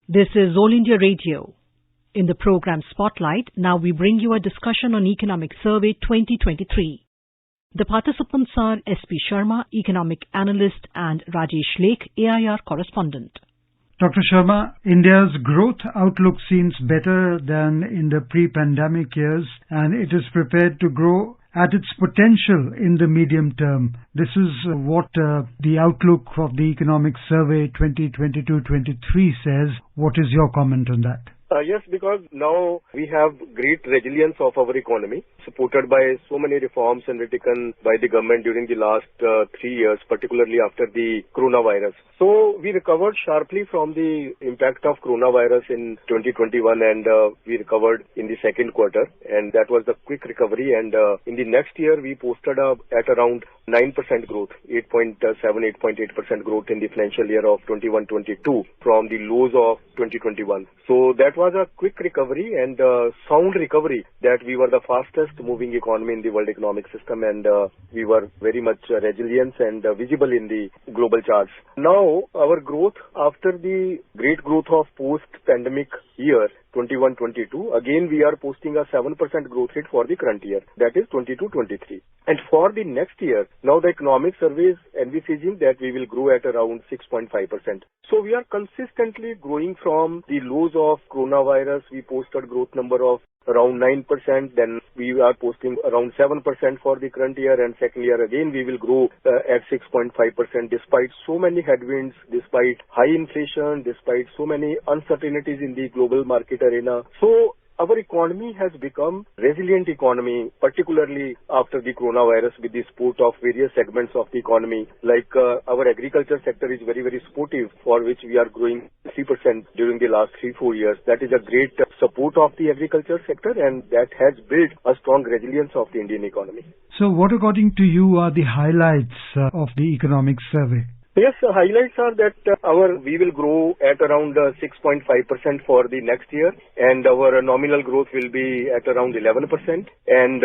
This is All India Radio. In the program Spotlight, now we bring you a discussion on Economic Survey 2023. The participants are S.P. Sharma, Economic Analyst, and Rajesh Lake, AIR Correspondent. Dr. Sharma, India's growth outlook seems better than in the pre-pandemic years, and it is prepared to grow at its potential in the medium term. This is what the outlook of the Economic Survey 2022-23 says. What is your comment on that? Yes, because now we have great resilience of our economy, supported by so many reforms undertaken by the government during the last 3 years, particularly after the coronavirus. So we recovered sharply from the impact of coronavirus in 2021, and we recovered in the second quarter, and that was the quick recovery. And in the next year, we posted at around 9% growth, 8.8% growth in the financial year of 21-22 from the lows of 2021. So that was a quick recovery and sound recovery, that we were the fastest moving economy in the world economic system, and we were very much resilient and visible in the global charts. Now, our growth after the great growth of post-pandemic year, 21-22, again we are posting a 7% growth rate for the current year, that is 22-23. And for the next year, now the economic survey is envisaging that we will grow at around 6.5%. So we are consistently growing from the lows of coronavirus. We posted growth number of around 9%, then we are posting around 7% for the current year, and second year again we will grow at 6.5% despite so many headwinds, despite high inflation, despite so many uncertainties in the global market arena. So our economy has become resilient economy, particularly after the coronavirus, with the support of various segments of the economy. Like our agriculture sector is very, very supportive, for which we are growing 3% during the last 3-4 years. That is a great support of the agriculture sector, and that has built a strong resilience of the Indian economy. So what, according to you, are the highlights of the economic survey? Yes, the highlights are that we will grow at around 6.5% for the next year, and our nominal growth will be at around 11%, and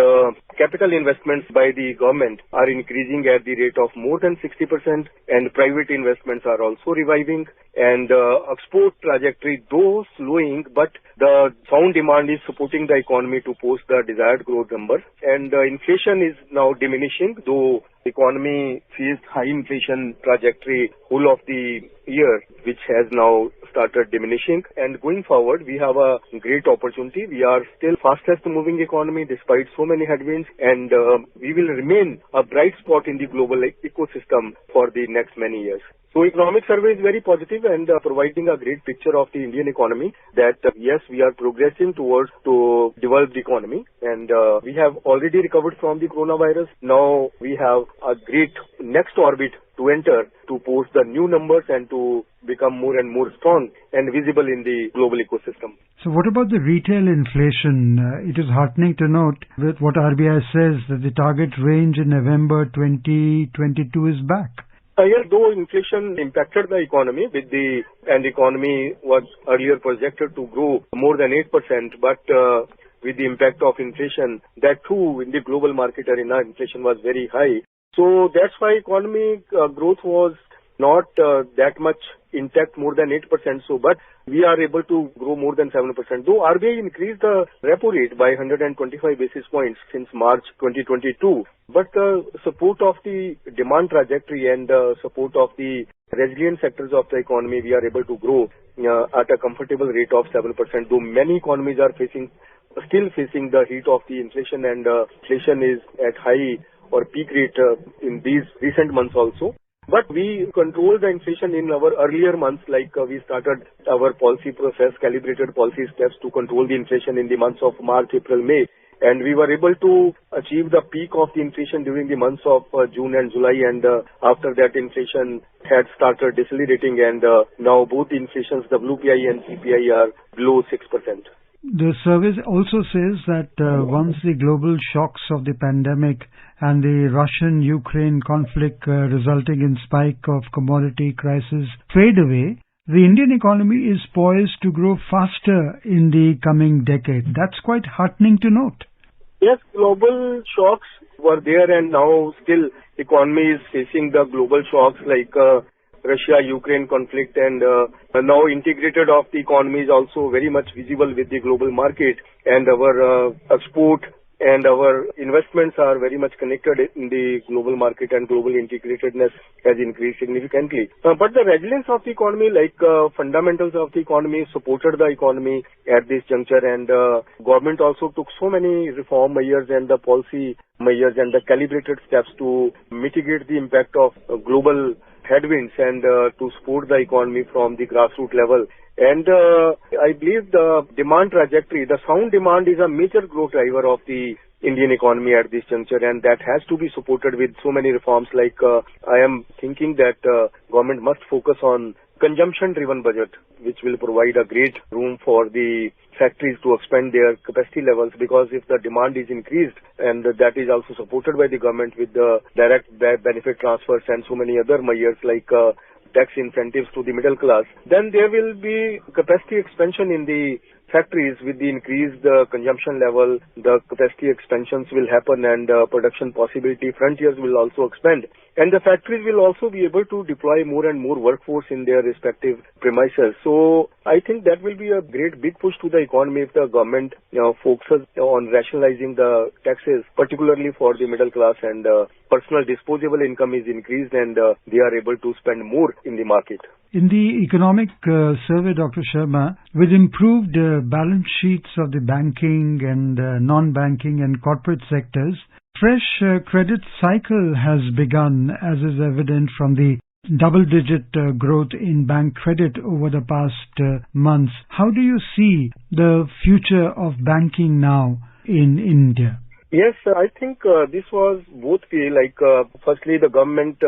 capital investments by the government are increasing at the rate of more than 60%, and private investments are also reviving, and export trajectory, though slowing, but the sound demand is supporting the economy to post the desired growth number, and inflation is now diminishing, though the economy faced high inflation trajectory whole of the year, which has now started diminishing. And going forward, we have a great opportunity. We are still fastest moving economy despite so many headwinds, and we will remain a bright spot in the global ecosystem for the next many years. So economic survey is very positive and providing a great picture of the Indian economy, that yes, we are progressing towards to developed economy, and we have already recovered from the coronavirus. Now we have a great next orbit to enter to post the new numbers and to become more and more strong and visible in the global ecosystem. So what about the retail inflation? It is heartening to note with what RBI says that the target range in November 2022 is back. Yes, though inflation impacted the economy, and economy was earlier projected to grow more than 8%, but with the impact of inflation, that too in the global market arena, inflation was very high. So that's why economic growth was not that much intact, more than 8%. So, but we are able to grow more than 7%. Though RBI increased the repo rate by 125 basis points since March 2022, but the support of the demand trajectory and the support of the resilient sectors of the economy, we are able to grow at a comfortable rate of 7%. Though many economies are still facing the heat of the inflation, and inflation is at high or peak rate in these recent months also. But we controlled the inflation in our earlier months, like we started our policy process, calibrated policy steps to control the inflation in the months of March, April, May. And we were able to achieve the peak of the inflation during the months of June and July, and after that inflation had started decelerating, and now both inflations, WPI and CPI, are below 6%. The survey also says that once the global shocks of the pandemic and the Russian-Ukraine conflict resulting in spike of commodity crisis fade away, the Indian economy is poised to grow faster in the coming decade. That's quite heartening to note. Yes, global shocks were there, and now still economy is facing the global shocks like Russia-Ukraine conflict, and now integrated of the economy is also very much visible with the global market, and our export and our investments are very much connected in the global market, and global integratedness has increased significantly. But the resilience of the economy, like fundamentals of the economy, supported the economy at this juncture, and government also took so many reform measures and the policy measures and the calibrated steps to mitigate the impact of global headwinds and to support the economy from the grassroots level. And I believe the demand trajectory, the sound demand is a major growth driver of the Indian economy at this juncture, and that has to be supported with so many reforms. Like I am thinking that government must focus on consumption-driven budget, which will provide a great room for the factories to expand their capacity levels, because if the demand is increased, and that is also supported by the government with the direct benefit transfers and so many other measures like tax incentives to the middle class, then there will be capacity expansion in the factories. With the increased consumption level, the capacity expansions will happen, and production possibility frontiers will also expand. And the factories will also be able to deploy more and more workforce in their respective premises. So I think that will be a great big push to the economy if the government focuses on rationalizing the taxes, particularly for the middle class, and personal disposable income is increased, and they are able to spend more in the market. In the economic survey, Dr. Sharma, with improved balance sheets of the banking and non-banking and corporate sectors, fresh credit cycle has begun, as is evident from the double-digit growth in bank credit over the past months. How do you see the future of banking now in India? Yes, I think this was both way. Like, firstly, the government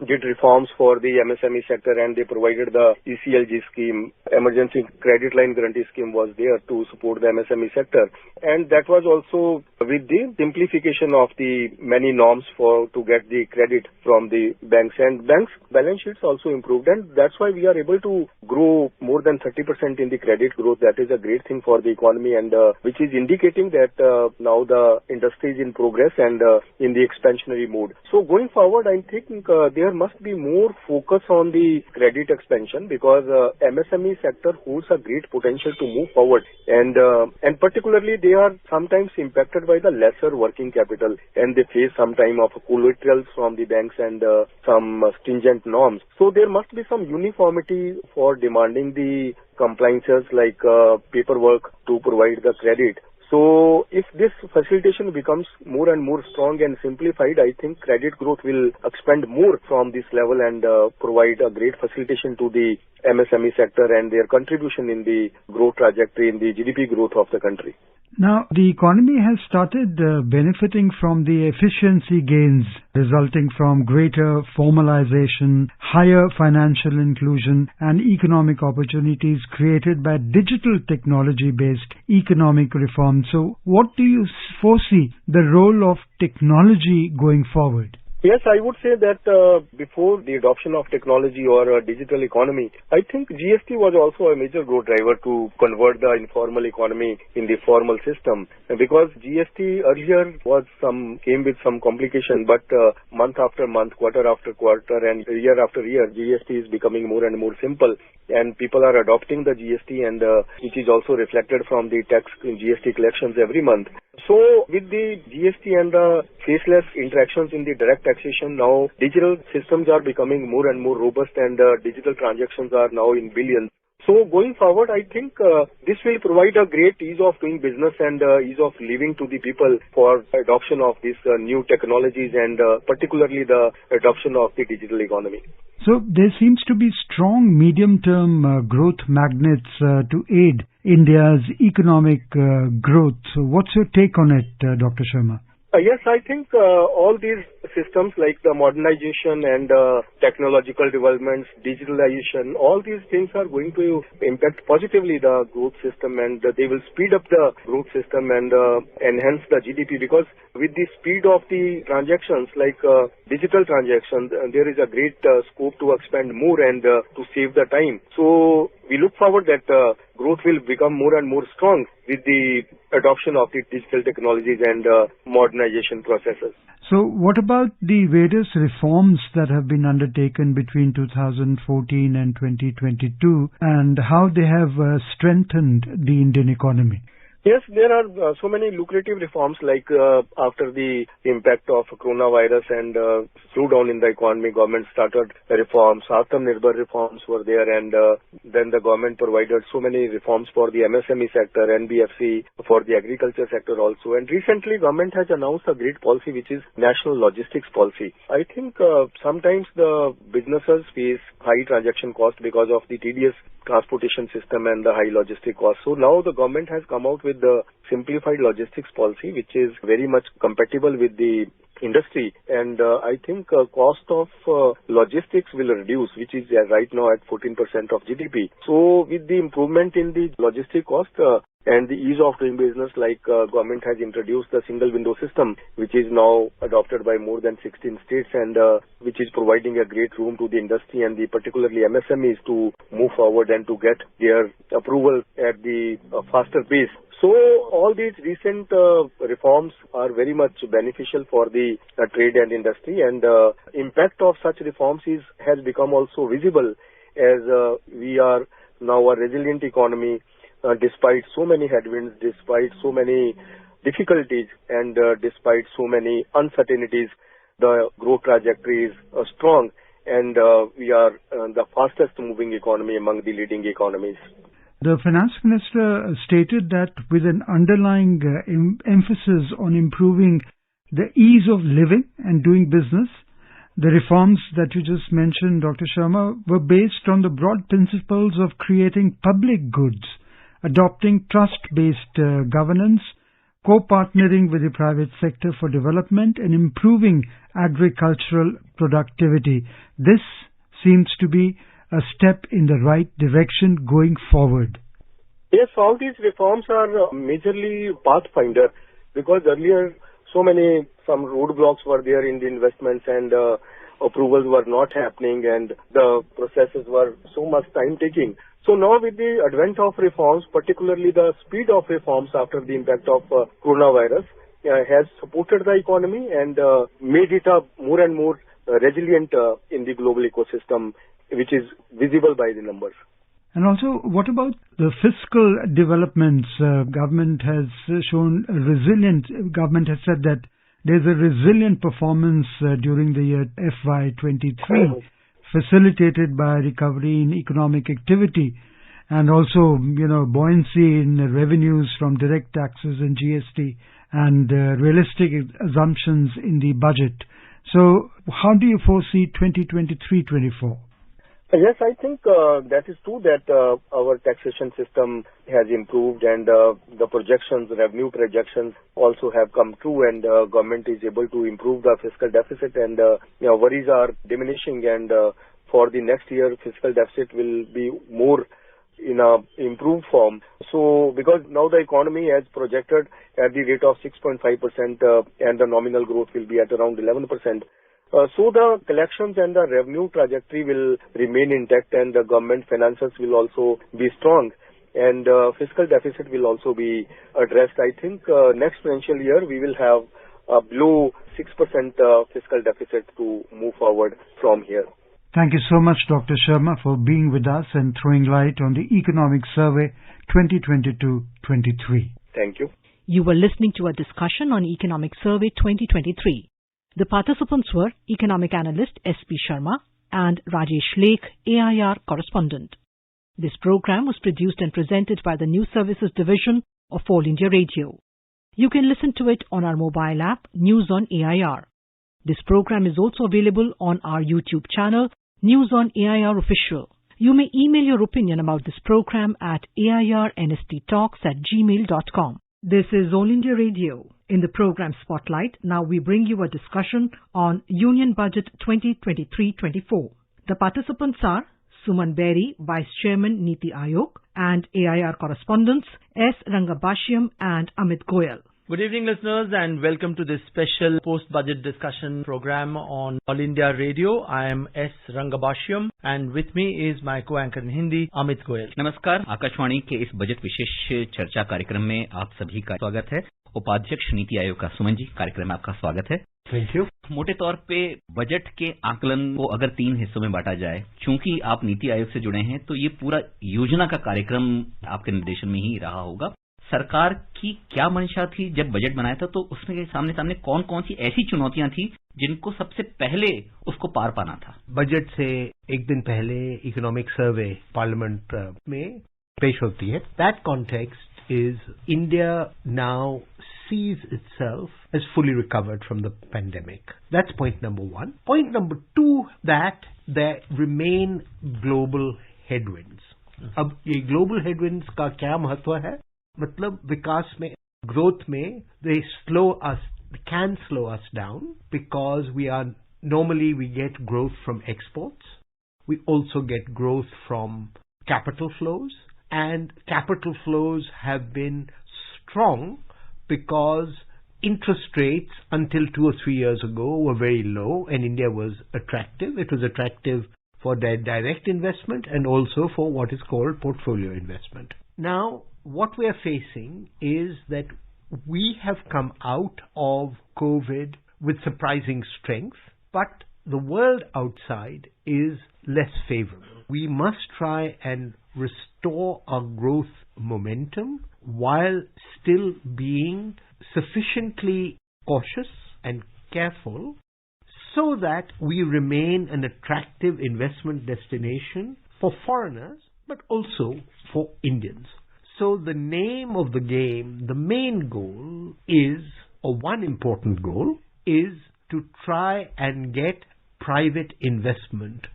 did reforms for the MSME sector, and they provided the ECLG scheme. Emergency Credit Line Guarantee Scheme was there to support the MSME sector. And that was also with the simplification of the many norms to get the credit from the banks. And banks' balance sheets also improved. And that's why we are able to grow more than 30% in the credit growth. That is a great thing for the economy, and which is indicating that now the industry is in progress and in the expansionary mode. So going forward, I think there must be more focus on the credit expansion, because MSME sector holds a great potential to move forward, and particularly they are sometimes impacted by the lesser working capital, and they face some time of collaterals from the banks and some stringent norms. So there must be some uniformity for demanding the compliances, like paperwork to provide the credit. So if this facilitation becomes more and more strong and simplified, I think credit growth will expand more from this level and provide a great facilitation to the MSME sector and their contribution in the growth trajectory in the GDP growth of the country. Now, the economy has started benefiting from the efficiency gains resulting from greater formalization, higher financial inclusion, and economic opportunities created by digital technology-based economic reform. So, what do you foresee the role of technology going forward? Yes, I would say that before the adoption of technology or a digital economy, I think GST was also a major growth driver to convert the informal economy in the formal system, because GST earlier came with some complication, but month after month, quarter after quarter, and year after year, GST is becoming more and more simple, and people are adopting the GST, and which is also reflected from the tax in GST collections every month. So with the GST and the faceless interactions in the direct taxation, now digital systems are becoming more and more robust, and digital transactions are now in billions. So going forward, I think this will provide a great ease of doing business and ease of living to the people for adoption of these new technologies, and particularly the adoption of the digital economy. So there seems to be strong medium-term growth magnets to aid India's economic growth. So what's your take on it, Dr. Sharma? Yes, I think all these systems like the modernization and technological developments, digitalization, all these things are going to impact positively the growth system, and they will speed up the growth system and enhance the GDP, because with the speed of the transactions like digital transactions, there is a great scope to expand more and to save the time. So we look forward that growth will become more and more strong with the adoption of the digital technologies and modernization processes. So what about the various reforms that have been undertaken between 2014 and 2022 and how they have strengthened the Indian economy? Yes, there are so many lucrative reforms like after the impact of coronavirus and slowdown in the economy, government started reforms. Atmanirbhar reforms were there, and then the government provided so many reforms for the MSME sector, NBFC, for the agriculture sector also. And recently government has announced a great policy which is National Logistics Policy. I think sometimes the businesses face high transaction cost because of the tedious transportation system and the high logistic cost. So now the government has come out with the simplified logistics policy, which is very much compatible with the industry, and I think cost of logistics will reduce, which is right now at 14% of GDP. So with the improvement in the logistic cost and the ease of doing business, like government has introduced the single window system, which is now adopted by more than 16 states and which is providing a great room to the industry and the particularly MSMEs to move forward and to get their approval at the faster pace. So all these recent reforms are very much beneficial for the trade and industry, and impact of such reforms has become also visible as we are now a resilient economy despite so many headwinds, despite so many difficulties, and despite so many uncertainties. The growth trajectory is strong, and we are the fastest moving economy among the leading economies. The finance minister stated that with an underlying emphasis on improving the ease of living and doing business, the reforms that you just mentioned, Dr. Sharma, were based on the broad principles of creating public goods, adopting trust-based governance, co-partnering with the private sector for development, and improving agricultural productivity. This seems to be a step in the right direction going forward. Yes, all these reforms are majorly pathfinder, because earlier some roadblocks were there in the investments and approvals were not happening and the processes were so much time taking. So now with the advent of reforms, particularly the speed of reforms after the impact of coronavirus has supported the economy and made it more and more resilient in the global ecosystem, which is visible by the numbers. And also, what about the fiscal developments? Government has shown government has said that there's a resilient performance during the year FY23, facilitated by recovery in economic activity and also, buoyancy in revenues from direct taxes and GST and realistic assumptions in the budget. So, how do you foresee 2023-24? Yes, I think that is true that our taxation system has improved and the revenue projections also have come true, and government is able to improve the fiscal deficit, and worries are diminishing, and for the next year fiscal deficit will be more in a improved form. So because now the economy has projected at the rate of 6.5% and the nominal growth will be at around 11%. So the collections and the revenue trajectory will remain intact, and the government finances will also be strong, and fiscal deficit will also be addressed. I think next financial year we will have a below 6% fiscal deficit to move forward from here. Thank you so much, Dr. Sharma, for being with us and throwing light on the Economic Survey 2022-23. Thank you. You were listening to a discussion on Economic Survey 2023. The participants were Economic Analyst S.P. Sharma and Rajesh Lake, AIR Correspondent. This program was produced and presented by the News Services Division of All India Radio. You can listen to it on our mobile app, News on AIR. This program is also available on our YouTube channel, News on AIR Official. You may email your opinion about this program at airnsttalks@gmail.com. This is All India Radio. In the program Spotlight, now we bring you a discussion on Union Budget 2023-24. The participants are Suman Berry, Vice Chairman, Niti Ayog, and AIR correspondents S. Rangabashyam and Amit Goyal. Good evening, listeners, and welcome to this special post-budget discussion program on All India Radio. I am S. Rangabashyam, and with me is my co-anchor in Hindi, Amit Goyal. नमस्कार, आकाशवाणी के इस budget विशेष चर्चा कार्यक्रम में आप सभी का स्वागत है। उपाध्यक्ष नीति आयोग का सुमन जी, कार्यक्रम में आपका स्वागत है। Thank you. मोटे तौर पे बजट के आकलन को अगर 3 हिस्सों में बांटा जाए, चूंकि आप नीति आयोग से जुड़े हैं तो ये पूरा योजना का कार्यक्रम आपके निर्देशन में ही रहा होगा। सरकार की क्या मंशा थी जब बजट बनाया था, तो उसमें सामने कौन कौन सी ऐसी चुनौतियां थी जिनको सबसे पहले उसको पार पाना था? बजट से एक दिन पहले इकोनॉमिक सर्वे पार्लियामेंट में पेश होती है। That context is India now sees itself as fully recovered from the pandemic. That's point number 1. Point number 2, that there remain global headwinds. अब ये global headwinds का क्या महत्व है? मतलब विकास में, growth में, they can slow us down because normally we get growth from exports. We also get growth from capital flows, and capital flows have been strong because interest rates until 2 or 3 years ago were very low and India was attractive. It was attractive for their direct investment and also for what is called portfolio investment. Now, what we are facing is that we have come out of COVID with surprising strength, but the world outside is less favorable. We must try and restore our growth momentum while still being sufficiently cautious and careful so that we remain an attractive investment destination for foreigners, but also for Indians. So the name of the game, the main goal is, or one important goal, is to try and get private investment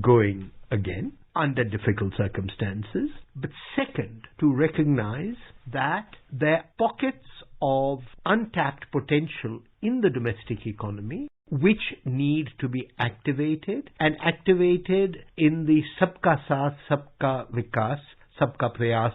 going again under difficult circumstances. But second, to recognize that there are pockets of untapped potential in the domestic economy which need to be activated, and activated in the Sabka Saath, Sabka Vikas, Sabka Prayas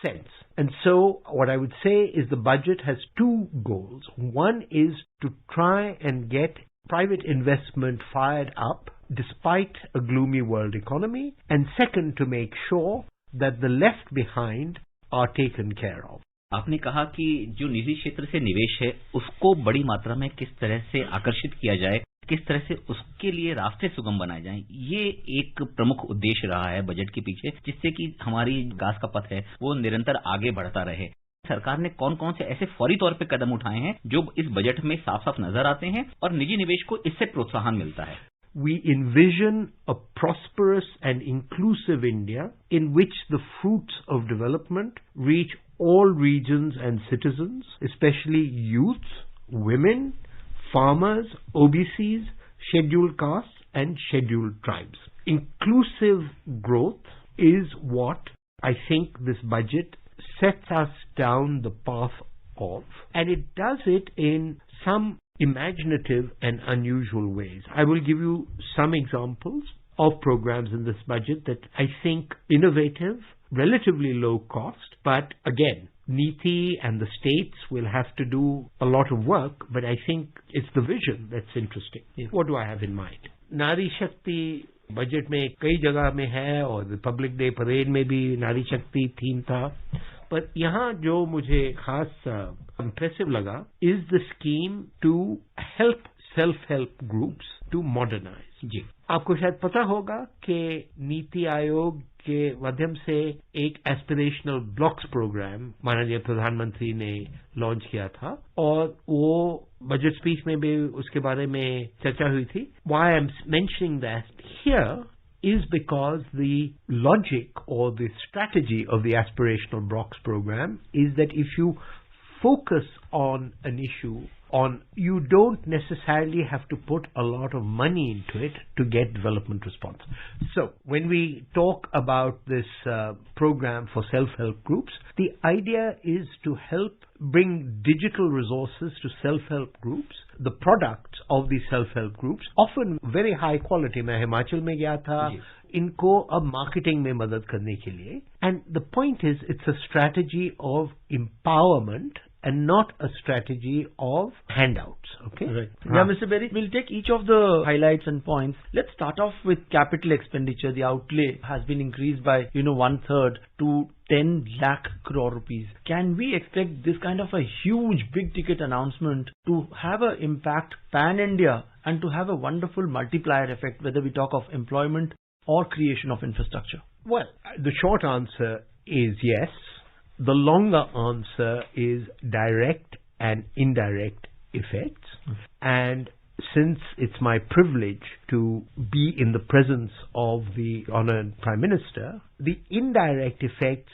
sense. And so what I would say is the budget has 2 goals. One is to try and get private investment fired up despite a gloomy world economy, and second, to make sure that the left behind are taken care of. आपने कहा कि जो निजी क्षेत्र से निवेश है उसको बड़ी मात्रा में किस तरह से आकर्षित किया जाए, किस तरह से उसके लिए रास्ते सुगम बनाए जाएं, ये एक प्रमुख उद्देश्य रहा है बजट के पीछे, जिससे कि हमारी विकास का पथ है वो निरंतर आगे बढ़ता रहे। सरकार ने कौन कौन से ऐसे फौरी तौर पे कदम उठाए हैं जो इस बजट में साफ साफ नजर आते हैं और निजी निवेश को इससे प्रोत्साहन मिलता है? We envision a prosperous and inclusive India in which the fruits of development reach all regions and citizens, especially youths, women, farmers, OBCs, scheduled castes and scheduled tribes. Inclusive growth is what I think this budget sets us down the path of, and it does it in some imaginative and unusual ways. I will give you some examples of programs in this budget that I think innovative, relatively low cost, but again, Niti and the states will have to do a lot of work, but I think it's the vision that's interesting. Yeah. What do I have in mind? Nari Shakti budget में कई जगह में है और Republic day parade में भी नारी शक्ति थीम था, पर यहाँ जो मुझे खास इम्प्रेसिव लगा is the scheme to help self help groups to modernise. जी, आपको शायद पता होगा कि नीति आयोग के माध्यम से एक एस्पिरेशनल ब्लॉक्स प्रोग्राम माननीय प्रधानमंत्री ने लॉन्च किया था और वो बजट स्पीच में भी उसके बारे में चर्चा हुई थी। Why I'm mentioning that here is because the logic or the strategy of the aspirational blocks program is that if you focus on an issue, you don't necessarily have to put a lot of money into it to get development response. So when we talk about this program for self-help groups, the idea is to help bring digital resources to self-help groups, the products of these self-help groups, often very high quality. मैं हिमाचल में गया था इनको अब marketing में मदद करने के लिए, and the point is it's a strategy of empowerment and not a strategy of handouts. Okay? Right. Yeah, Mr. Berry, we'll take each of the highlights and points. Let's start off with capital expenditure. The outlay has been increased by, 1/3 to 10 lakh crore rupees. Can we expect this kind of a huge big ticket announcement to have an impact pan-India and to have a wonderful multiplier effect, whether we talk of employment or creation of infrastructure? Well, the short answer is yes. The longer answer is direct and indirect effects. And since it's my privilege to be in the presence of the Honored Prime Minister, the indirect effects,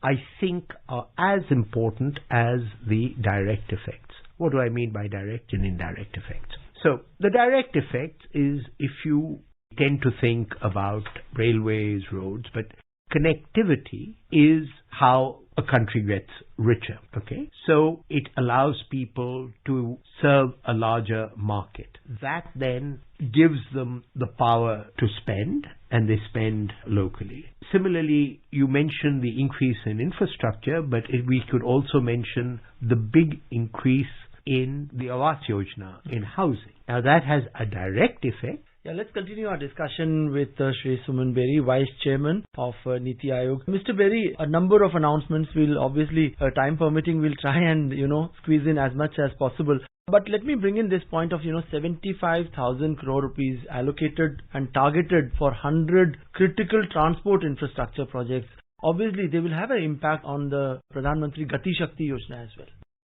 I think, are as important as the direct effects. What do I mean by direct and indirect effects? So, the direct effect is if you tend to think about railways, roads, but connectivity is how a country gets richer, okay? So it allows people to serve a larger market. That then gives them the power to spend, and they spend locally. Similarly, you mentioned the increase in infrastructure, but we could also mention the big increase in the Awas Yojana in housing. Now that has a direct effect. Yeah, let's continue our discussion with Shri Suman Berry, Vice Chairman of Niti Aayog. Mr. Berry, a number of announcements will obviously, time permitting, we'll try and, squeeze in as much as possible. But let me bring in this point of, 75,000 crore rupees allocated and targeted for 100 critical transport infrastructure projects. Obviously, they will have an impact on the Pradhan Mantri Gati Shakti Yojana as well.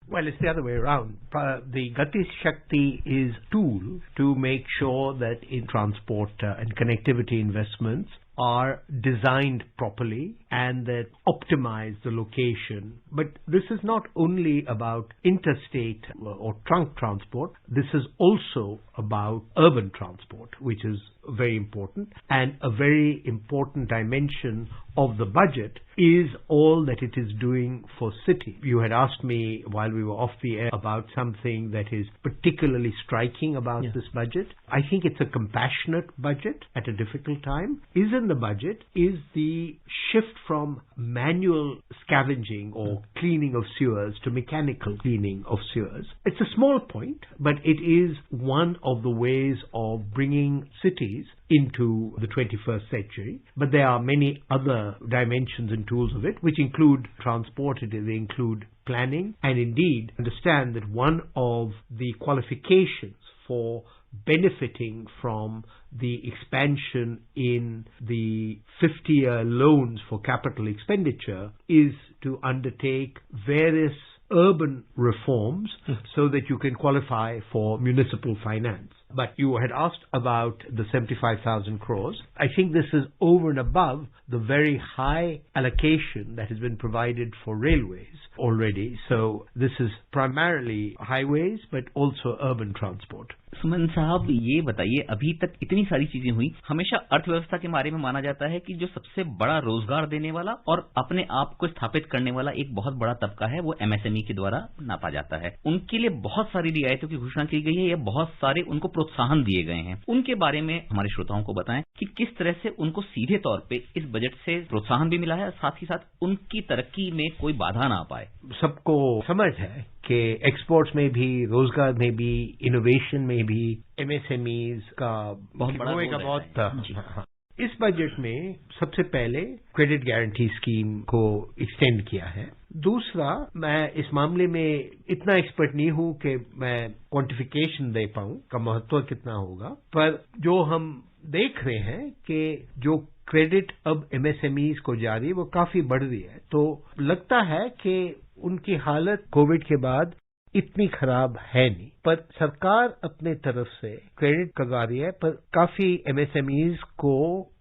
Well, it's the other way around. The Gati Shakti is a tool to make sure that in transport and connectivity investments are designed properly and that optimize the location. But this is not only about interstate or trunk transport. This is also about urban transport, which is very important. And a very important dimension of the budget is all that it is doing for cities. You had asked me while we were off the air about something that is particularly striking about this budget. I think it's a compassionate budget at a difficult time. Is in the budget is the shift from manual scavenging or cleaning of sewers to mechanical cleaning of sewers. It's a small point, but it is one of the ways of bringing cities into the 21st century. But there are many other dimensions and tools of it, which include transport, they include planning, and indeed understand that one of the qualifications for benefiting from the expansion in the 50-year loans for capital expenditure is to undertake various urban reforms so that you can qualify for municipal finance. But you had asked about the 75,000 crores. I think this is over and above the very high allocation that has been provided for railways already. So this is primarily highways, but also urban transport. सुमन साहब, ये बताइए, अभी तक इतनी सारी चीजें हुई, हमेशा अर्थव्यवस्था के बारे में माना जाता है कि जो सबसे बड़ा रोजगार देने वाला और अपने आप को स्थापित करने वाला एक बहुत बड़ा तबका है, वो एमएसएमई के द्वारा नापा जाता है. उनके लिए बहुत सारी रियायतों की घोषणा की गई है या बहुत सारे उनको प्रोत्साहन दिए गए हैं. उनके बारे में हमारे श्रोताओं को बताएं कि किस तरह से उनको सीधे तौर पे इस बजट से प्रोत्साहन भी मिला है, साथ ही साथ उनकी तरक्की में कोई बाधा ना पाए. सबको समझ है कि एक्सपोर्ट्स में भी, रोजगार में भी, इनोवेशन में भी एमएसएमईज का बहुत बड़ा इस बजट में सबसे पहले क्रेडिट गारंटी स्कीम को एक्सटेंड किया है. दूसरा, मैं इस मामले में इतना एक्सपर्ट नहीं हूं कि मैं क्वांटिफिकेशन दे पाऊं का महत्व कितना होगा, पर जो हम देख रहे हैं कि जो क्रेडिट अब एमएसएमईज को जा रही है वो काफी बढ़ रही है. तो लगता है कि उनकी हालत कोविड के बाद इतनी खराब है नहीं, पर सरकार अपने तरफ से क्रेडिट करवा रही है. पर काफी एमएसएमईज को,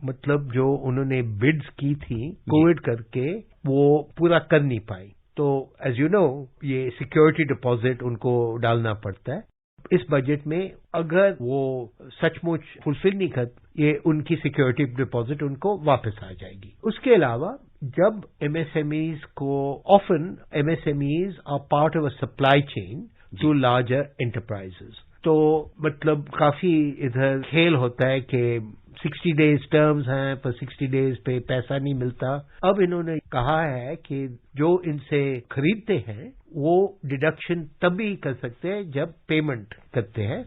मतलब जो उन्होंने बिड्स की थी कोविड करके, वो पूरा कर नहीं पाई. तो एज यू नो, ये सिक्योरिटी डिपॉजिट उनको डालना पड़ता है. इस बजट में अगर वो सचमुच फुलफिल नहीं कर, ये उनकी सिक्योरिटी डिपॉजिट उनको वापस आ जाएगी. उसके अलावा जब एमएसएमईज को, often MSMEs are part of a supply chain to larger enterprises, तो मतलब काफी इधर खेल होता है कि 60 days terms हैं, पर 60 days पे पैसा नहीं मिलता। अब इन्होंने कहा है कि जो इनसे खरीदते हैं वो डिडक्शन तभी कर सकते हैं जब पेमेंट करते हैं,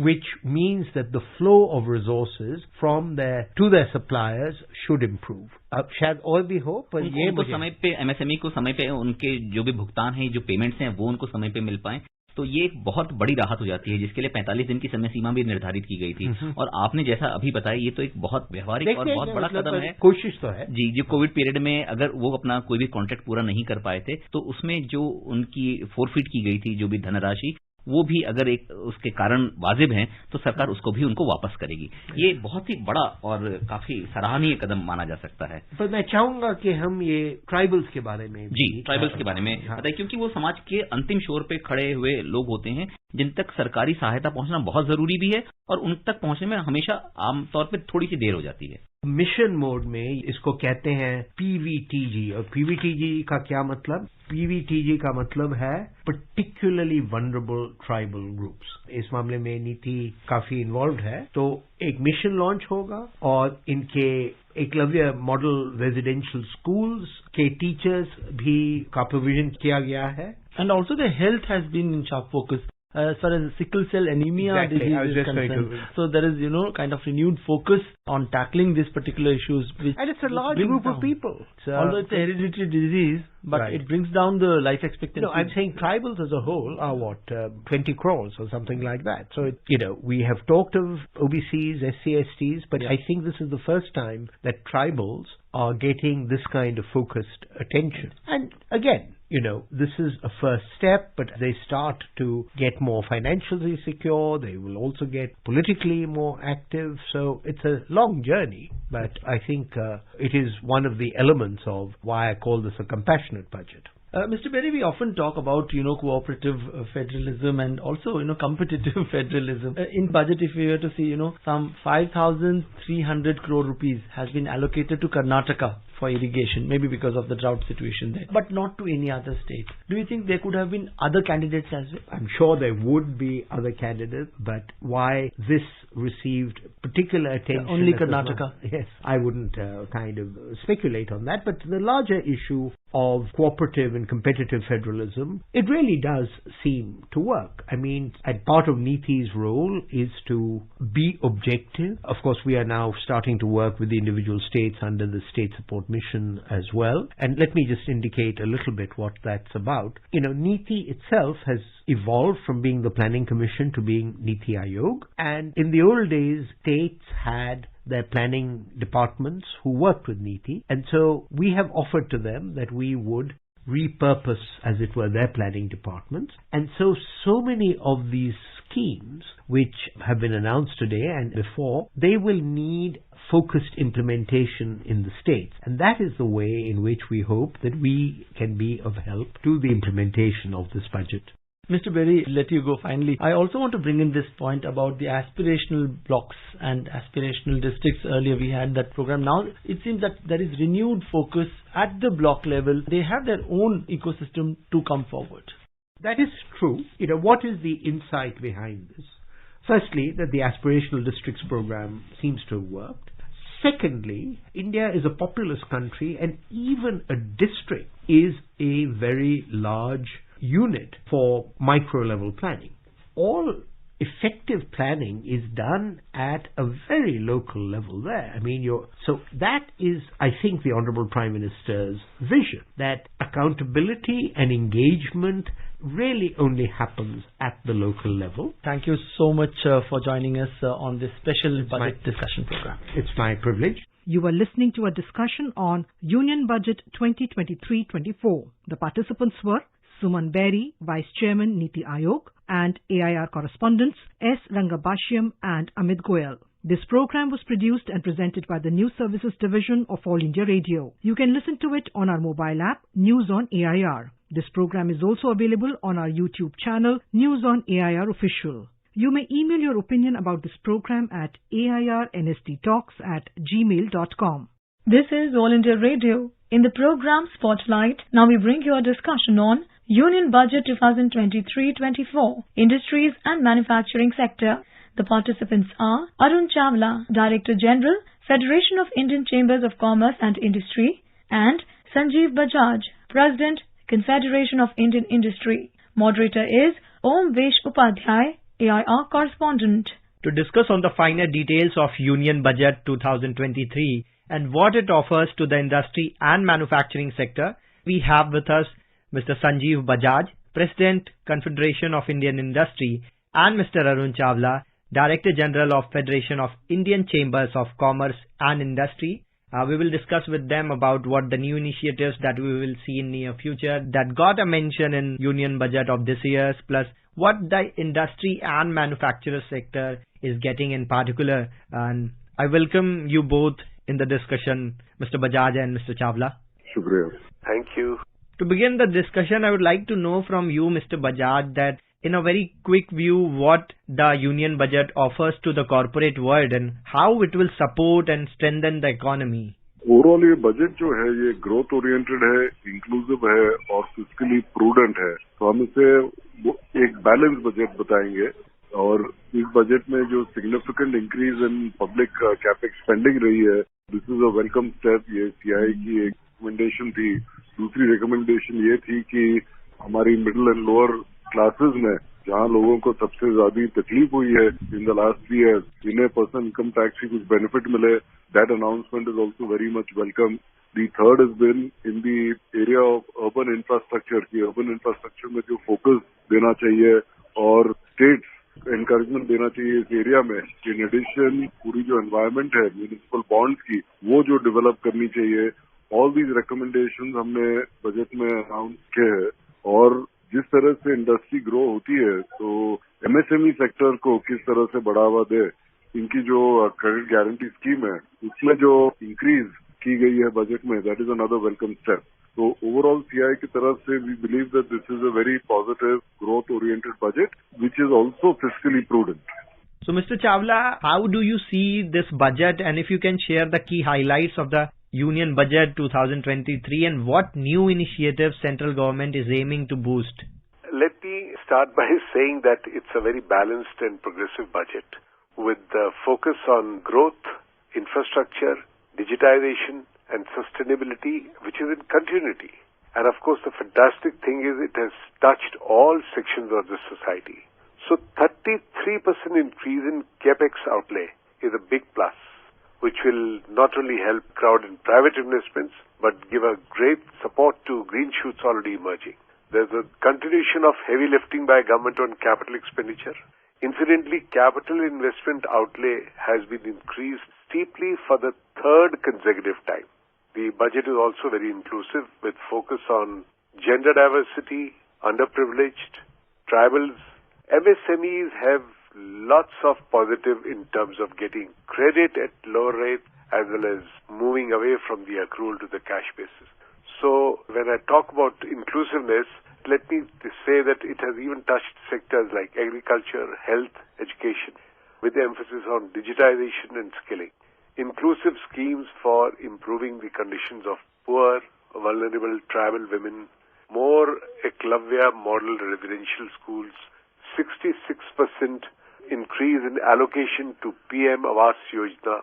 which means that the flow of resources from their to their suppliers should improve. अब शायद और भी हो, पर ये उनको समय पे एमएसएमई को समय पे उनके जो भी भुगतान है, जो पेमेंट्स हैं, वो उनको समय पे मिल पाए, तो ये एक बहुत बड़ी राहत हो जाती है, जिसके लिए 45 दिन की समय सीमा भी निर्धारित की गई थी। और आपने जैसा अभी बताया, ये तो एक बहुत व्यवहारिक और बहुत बड़ा कदम है। कोशिश तो है जी, जो कोविड पीरियड में अगर वो अपना कोई भी कॉन्ट्रैक्ट पूरा नहीं कर पाए थे, तो उसमें जो उनकी फोरफिट की गई थी जो भी धनराशि, वो भी अगर एक उसके कारण वाजिब हैं, तो सरकार उसको भी उनको वापस करेगी। ये बहुत ही बड़ा और काफी सराहनीय कदम माना जा सकता है। पर मैं चाहूंगा कि हम ये ट्राइबल्स के बारे में ट्राइबल्स के बारे में बताइए, क्योंकि वो समाज के अंतिम छोर पे खड़े हुए लोग होते हैं जिन तक सरकारी सहायता पहुंचना बहुत जरूरी भी है, और उन तक पहुंचने में हमेशा आमतौर पर थोड़ी सी देर हो जाती है। मिशन मोड में इसको कहते हैं पीवीटीजी। और पीवीटीजी का क्या मतलब? पीवीटीजी का मतलब है पर्टिकुलरली वनरेबल ट्राइबल ग्रुप्स। इस मामले में नीति काफी इन्वॉल्व है। तो एक मिशन लॉन्च होगा और इनके एकलव्य मॉडल रेजिडेंशियल स्कूल्स के टीचर्स भी का प्रोविजन किया गया है। And also the health has been in sharp focus. As far as sickle cell anemia disease is concerned. So there is, kind of renewed focus on tackling these particular issues. And it's a large group of people. Although it's a hereditary disease, but it brings down the life expectancy. No, I'm saying tribals as a whole are 20 crores or something like that. So, we have talked of OBCs, SC/STs, but I think this is the first time that tribals are getting this kind of focused attention. And again, this is a first step, but they start to get more financially secure. They will also get politically more active. So it's a long journey, but I think it is one of the elements of why I call this a compassionate budget. Mr. Berry, we often talk about, cooperative federalism and also, competitive federalism. In budget, if we were to see, some 5,300 crore rupees has been allocated to Karnataka for irrigation, maybe because of the drought situation there, but not to any other state. Do you think there could have been other candidates as well? I'm sure there would be other candidates, but why this received particular attention? Only Karnataka? Yes, I wouldn't kind of speculate on that, but the larger issue of cooperative and competitive federalism, it really does seem to work. I mean, and part of NITI's role is to be objective. Of course, we are now starting to work with the individual states under the State Support Mission as well. And let me just indicate a little bit what that's about. NITI itself has evolved from being the Planning Commission to being Niti Aayog. And in the old days, states had their planning departments who worked with NITI. And so we have offered to them that we would repurpose, as it were, their planning departments. And so many of these schemes, which have been announced today and before, they will need focused implementation in the states. And that is the way in which we hope that we can be of help to the implementation of this budget. Mr. Berry, let you go finally. I also want to bring in this point about the aspirational blocks and aspirational districts. Earlier we had that program. Now it seems that there is renewed focus at the block level. They have their own ecosystem to come forward. That is true. What is the insight behind this? Firstly, that the aspirational districts program seems to have worked. Secondly, India is a populous country, and even a district is a very large unit for micro-level planning. All effective planning is done at a very local level there. I mean, so that is, I think, the Honourable Prime Minister's vision, that accountability and engagement really only happens at the local level. Thank you so much for joining us on this special budget discussion program. It's my privilege. You were listening to a discussion on Union Budget 2023-24. The participants were Suman Berry, Vice Chairman, Niti Aayog, and AIR correspondents S. Rangabashyam and Amit Goyal. This program was produced and presented by the News Services Division of All India Radio. You can listen to it on our mobile app, News on AIR. This program is also available on our YouTube channel, News on AIR Official. You may email your opinion about this program at airnsttalks@gmail.com. This is All India Radio. In the program Spotlight, now we bring you a discussion on Union Budget 2023-24, Industries and Manufacturing Sector. The participants are Arun Chawla, Director General, Federation of Indian Chambers of Commerce and Industry, and Sanjeev Bajaj, President, Confederation of Indian Industry. Moderator is Om Vesh Upadhyay, AIR correspondent. To discuss on the finer details of Union Budget 2023 and what it offers to the industry and manufacturing sector, we have with us Mr. Sanjeev Bajaj, President, Confederation of Indian Industry, and Mr. Arun Chawla, Director General of Federation of Indian Chambers of Commerce and Industry. We will discuss with them about what the new initiatives that we will see in near future that got a mention in Union Budget of this year, plus what the industry and manufacturer sector is getting in particular. And I welcome you both in the discussion, Mr. Bajaj and Mr. Chawla. Shukriya. Thank you. To begin the discussion, I would like to know from you, Mr. Bajaj, that in a very quick view, what the Union Budget offers to the corporate world and how it will support and strengthen the economy. Overall ये budget जो है ये growth oriented है, inclusive है और फिस्कली prudent है, तो हम इसे एक बैलेंस बजट बताएंगे। और इस बजट में जो significant increase in public capex spending रही है, this is a welcome step. ये सीआई की एक रिकमेंडेशन थी। दूसरी रिकमेंडेशन ये थी कि हमारी मिडिल एंड लोअर क्लासेस में जहाँ लोगों को सबसे ज्यादा तकलीफ हुई है इन द लास्ट 3 years, इन्हें पर्सनल इनकम टैक्स की कुछ बेनिफिट मिले। That announcement is also very much welcome. The third is been in the area of urban infrastructure की अर्बन इंफ्रास्ट्रक्चर में जो फोकस देना चाहिए और स्टेट्स एनकरेजमेंट देना चाहिए इस एरिया में। इन एडिशन पूरी जो एनवायरमेंट है म्यूनिसिपल बॉन्ड्स की, वो जो डेवलप करनी चाहिए। ऑल दीज रिकमेंडेशंस हमने बजट में अनाउंस किए हैं। और जिस तरह से इंडस्ट्री ग्रो होती है तो एमएसएमई सेक्टर को किस तरह से बढ़ावा दे, इनकी जो क्रेडिट गारंटी स्कीम है उसमें जो इंक्रीज की गई है बजट में, that is another welcome step. तो ओवरऑल सीआई की तरफ से we believe that this is a very positive growth oriented budget which is also fiscally prudent. So Mr. Chawla, how do you see this budget, and if you can share the key highlights of the Union Budget 2023 and what new initiatives central government is aiming to boost? Let me start by saying that it's a very balanced and progressive budget with the focus on growth, infrastructure, digitization and sustainability, which is in continuity. And of course, the fantastic thing is it has touched all sections of the society. So 33% increase in capex outlay is a big plus, which will not only help crowd in private investments, but give a great support to green shoots already emerging. There's a continuation of heavy lifting by government on capital expenditure. Incidentally, capital investment outlay has been increased steeply for the third consecutive time. The budget is also very inclusive with focus on gender diversity, underprivileged, tribals. MSMEs have lots of positive in terms of getting credit at lower rates as well as moving away from the accrual to the cash basis. So when I talk about inclusiveness, let me say that it has even touched sectors like agriculture, health, education, with emphasis on digitization and skilling. Inclusive schemes for improving the conditions of poor, vulnerable tribal women, more Eklavya model residential schools, 66% increase in allocation to PM Awas Yojana.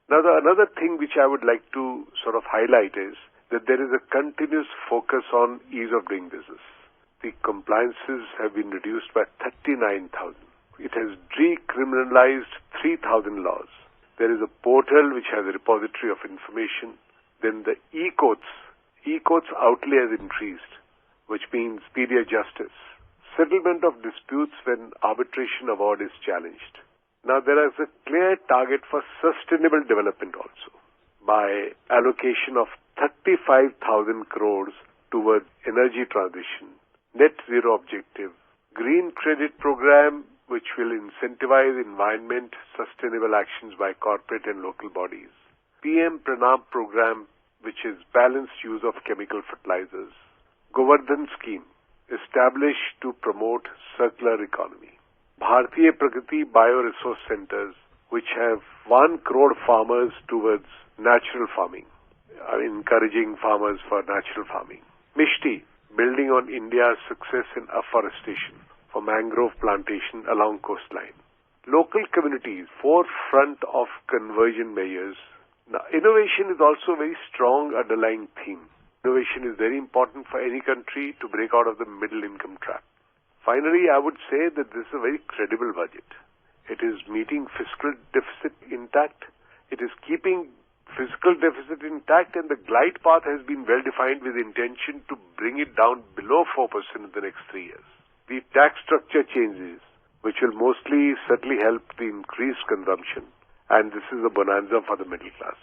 Now, another thing which I would like to sort of highlight is that there is a continuous focus on ease of doing business. The compliances have been reduced by 39,000. It has decriminalized 3,000 laws. There is a portal which has a repository of information. Then the e-courts outlay has increased, which means speedier justice. Settlement of disputes when arbitration award is challenged. Now there is a clear target for sustainable development also by allocation of 35,000 crores towards energy transition, net zero objective, green credit program which will incentivize environment sustainable actions by corporate and local bodies, PM Pranam program which is balanced use of chemical fertilizers, Govardhan scheme established to promote circular economy, Bharatiya Pragati Bioresource Centers which have 1 crore farmers towards natural farming, encouraging farmers for natural farming, Mishti building on India's success in afforestation for mangrove plantation along coastline, local communities forefront of conversion measures. Now, innovation is also a very strong underlying theme. Innovation is very important for any country to break out of the middle income trap. Finally, I would say that this is a very credible budget. It is meeting fiscal deficit intact. It is keeping fiscal deficit intact, and the glide path has been well defined with intention to bring it down below 4% in the next 3 years. The tax structure changes, which will mostly certainly help the increased consumption, and this is a bonanza for the middle class.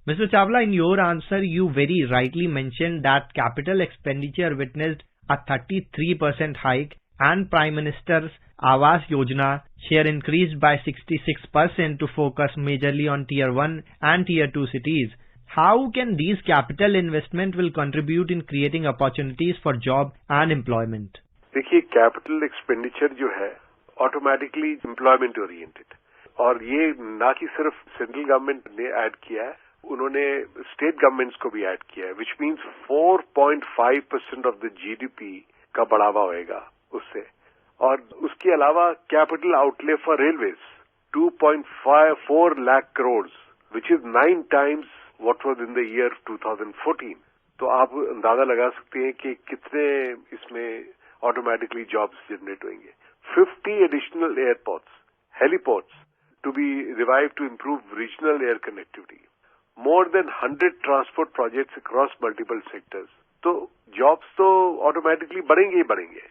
Mr. Chawla, in your answer, you very rightly mentioned that capital expenditure witnessed a 33% hike and Prime Minister's Awas Yojana share increased by 66% to focus majorly on Tier 1 and Tier 2 cities. How can these capital investment will contribute in creating opportunities for job and employment? देखिए, capital expenditure जो है automatically employment oriented, और ये ना कि सिर्फ central government ने add किया है, उन्होंने स्टेट गवर्नमेंट्स को भी ऐड किया है, which means 4.5% of the GDP का बढ़ावा होएगा उससे। और उसके अलावा capital outlay for railways 2.54 lakh crore, which is 9 times what was in the year 2014। तो आप अंदाजा लगा सकते हैं कि कितने इसमें ऑटोमेटिकली जॉब्स जनरेट होंगे। 50 additional airports, heliports to be revived to improve regional air connectivity. More than 100 transport projects across multiple sectors. So jobs तो automatically बढ़ेंगे ही बढ़ेंगे.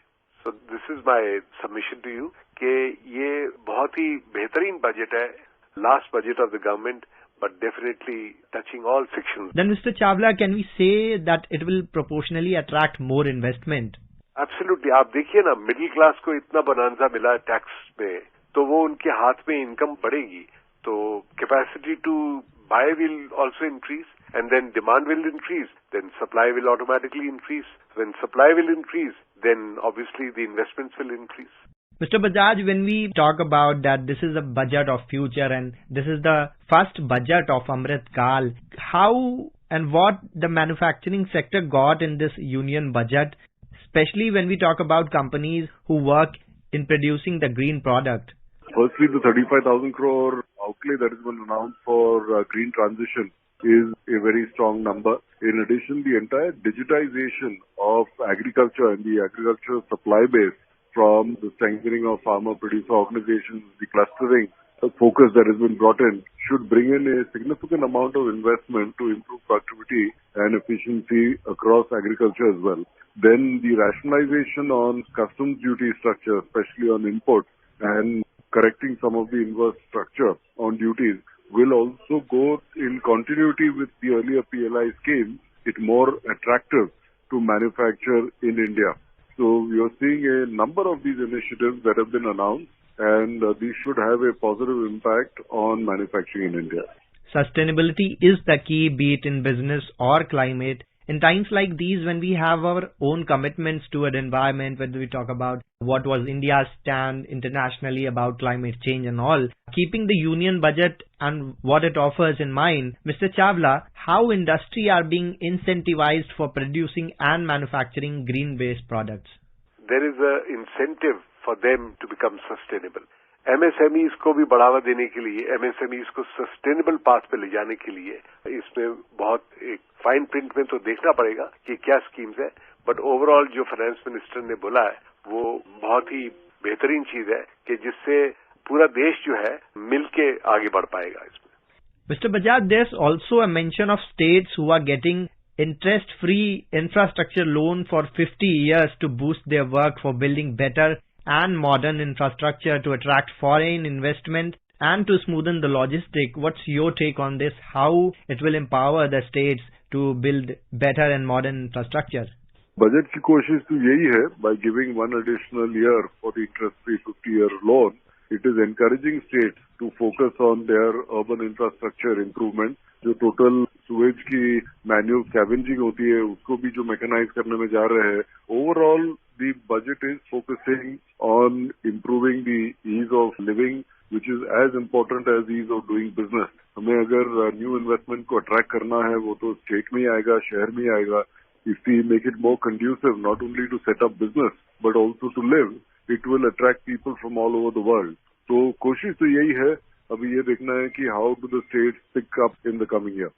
So this is my submission to you कि ये बहुत ही बेहतरीन budget है, last budget of the government, but definitely touching all sections. Then Mr. Chawla, can we say that it will proportionally attract more investment? Absolutely. आप देखिए ना, middle class को इतना बोनांजा मिला है टैक्स में, तो वो उनके हाथ में इनकम बढ़ेगी, तो capacity to buy will also increase, and then demand will increase, then supply will automatically increase, when supply will increase, then obviously the investments will increase. Mr. Bajaj, when we talk about that this is a budget of future and this is the first budget of Amrit Kal, how and what the manufacturing sector got in this union budget, especially when we talk about companies who work in producing the green product? Firstly, the 35,000 crore outlay that has been announced for green transition is a very strong number. In addition, the entire digitization of agriculture and the agricultural supply base, from the strengthening of farmer-producer organizations, the clustering focus that has been brought in, should bring in a significant amount of investment to improve productivity and efficiency across agriculture as well. Then the rationalization on customs duty structure, especially on imports, and correcting some of the inverse structure on duties, will also go in continuity with the earlier PLI scheme, it more attractive to manufacture in India. So we are seeing a number of these initiatives that have been announced, and these should have a positive impact on manufacturing in India. Sustainability is the key, be it in business or climate. In times like these, when we have our own commitments toward environment, when we talk about what was India's stand internationally about climate change and all, keeping the union budget and what it offers in mind, Mr. Chawla, how industry are being incentivized for producing and manufacturing green-based products? There is an incentive for them to become sustainable. MSMEs को भी बढ़ावा देने के लिए, MSMEs को sustainable path पे ले जाने के लिए, इसमें बहुत एक फाइन प्रिंट में तो देखना पड़ेगा कि क्या स्कीम्स है, बट ओवरऑल जो फाइनेंस मिनिस्टर ने बोला है वो बहुत ही बेहतरीन चीज है कि जिससे पूरा देश जो है मिलके आगे बढ़ पाएगा इसमें. Mr. Bajaj, there's also a mention of states who are getting interest-free infrastructure loan for 50 years to boost their work for building better and modern infrastructure to attract foreign investment and to smoothen the logistic. What's your take on this? How it will empower the states to build better and modern infrastructure? Budget की कोशिश तो यही है, by giving one additional year for the interest-free 50-year loan, it is encouraging states to focus on their urban infrastructure improvement. जो total Suez की manual scavenging होती है उसको भी जो मैकेनाइज करने में जा रहे हैं. Overall the budget is focusing on improving the ease of living, which is as important as ease of doing business. हमें अगर न्यू इन्वेस्टमेंट को अट्रैक्ट करना है वो तो स्टेट में ही आएगा, शहर में ही आएगा. If we make it more conducive, not only to set up business, but also to live, it will attract people from all over the world. तो कोशिश तो यही है, अभी ये देखना है कि how do the states pick up in the coming year.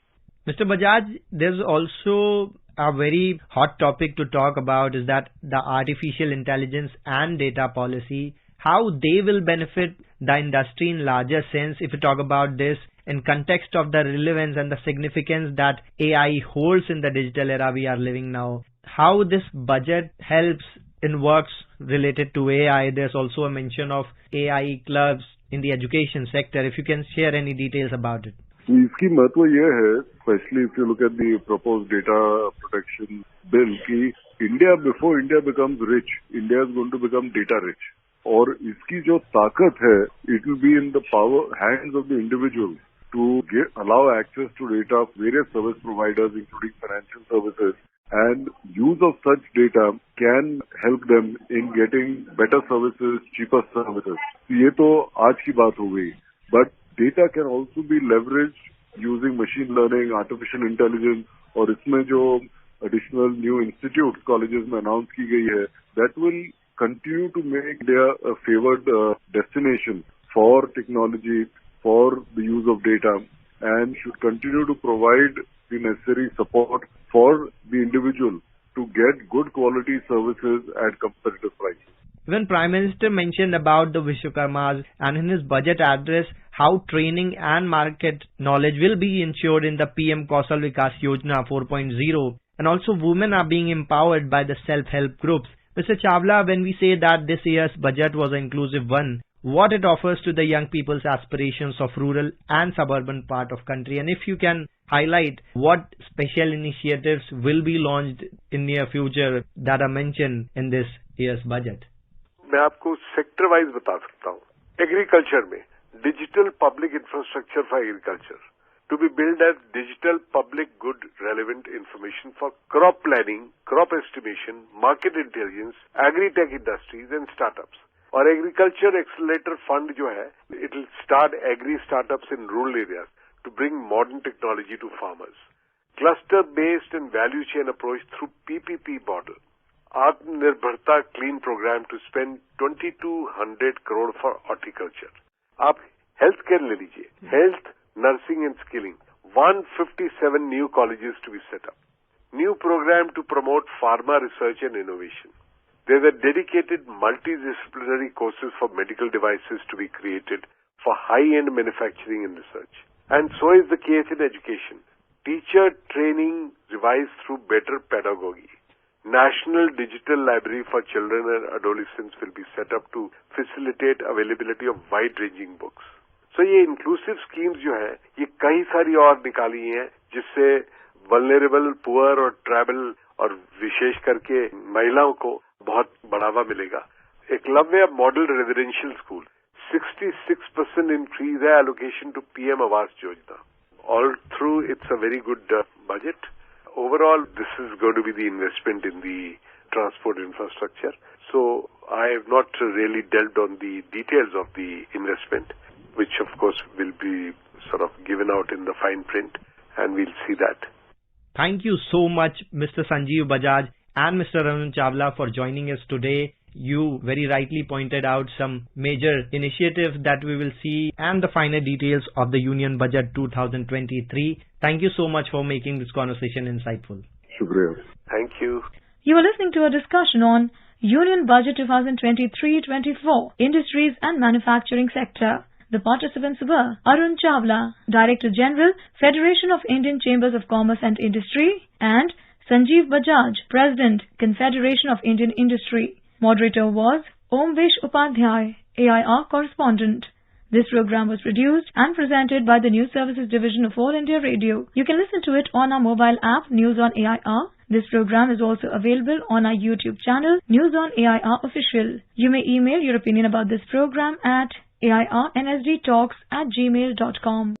Mr. Bajaj, there's also a very hot topic to talk about is that the artificial intelligence and data policy, how they will benefit the industry in larger sense if you talk about this in context of the relevance and the significance that AI holds in the digital era we are living now. How this budget helps in works related to AI. There's also a mention of AI clubs in the education sector. If you can share any details about it. इसकी महत्व ये है, especially if you look at the proposed data protection bill, कि India, before India becomes rich, India is going to become data rich. और इसकी जो ताकत है, it will be in the hands of the individual to allow access to data of various service providers, including financial services, and use of such data can help them in getting better services, cheaper services. ये तो आज की बात हो गई, but data can also be leveraged using machine learning, artificial intelligence, और इसमें जो additional new institutes, colleges में announce की गई है, that will continue to make India a favored destination for technology, for the use of data, and should continue to provide the necessary support for the individual to get good quality services at competitive prices. When Prime Minister mentioned about the Vishwakarmas and in his budget address how training and market knowledge will be ensured in the PM Kausal Vikas Yojana 4.0, and also women are being empowered by the self-help groups. Mr. Chawla, when we say that this year's budget was an inclusive one, what it offers to the young people's aspirations of rural and suburban part of country, and if you can highlight what special initiatives will be launched in near future that are mentioned in this year's budget. मैं आपको sector wise बता सकता हूँ. Agriculture में digital public infrastructure for agriculture to be build as digital public good relevant information for crop planning, crop estimation, market intelligence, agritech industries and startups. और agriculture accelerator fund जो है, it will start agri startups in rural areas to bring modern technology to farmers. Cluster based and value chain approach through PPP model. आत्मनिर्भरता clean program to spend 2200 crore for horticulture. आप health care ले लीजिए, health, nursing and skilling, 157 new colleges to be set up. New program to promote pharma research and innovation. There were dedicated multidisciplinary courses for medical devices to be created for high-end manufacturing and research. And so is the case in education. Teacher training revised through better pedagogy. National Digital Library for Children and Adolescents will be set up to facilitate availability of wide-ranging books. So ये inclusive schemes जो हैं, ये कई सारी और निकाली हैं जिससे vulnerable, poor और tribal और विशेष करके महिलाओं को बहुत बढ़ावा मिलेगा. Eklavya model residential school, 66% increase है allocation to PM Awas Yojana. All through, it's a very good budget. Overall, this is going to be the investment in the transport infrastructure. So I have not really delved on the details of the investment, which of course will be sort of given out in the fine print, and we'll see that. Thank you so much, Mr. Sanjeev Bajaj and Mr. Arun Chawla, for joining us today. You very rightly pointed out some major initiatives that we will see and the finer details of the Union Budget 2023. Thank you so much for making this conversation insightful. Shukriya. Thank you. You are listening to a discussion on Union Budget 2023-24, Industries and Manufacturing Sector. The participants were Arun Chawla, Director General, Federation of Indian Chambers of Commerce and Industry, and Sanjeev Bajaj, President, Confederation of Indian Industry. Moderator was Omvesh Upadhyay, AIR correspondent. This program was produced and presented by the News Services Division of All India Radio. You can listen to it on our mobile app, News on AIR. This program is also available on our YouTube channel, News on AIR Official. You may email your opinion about this program at airnsdtalks@gmail.com.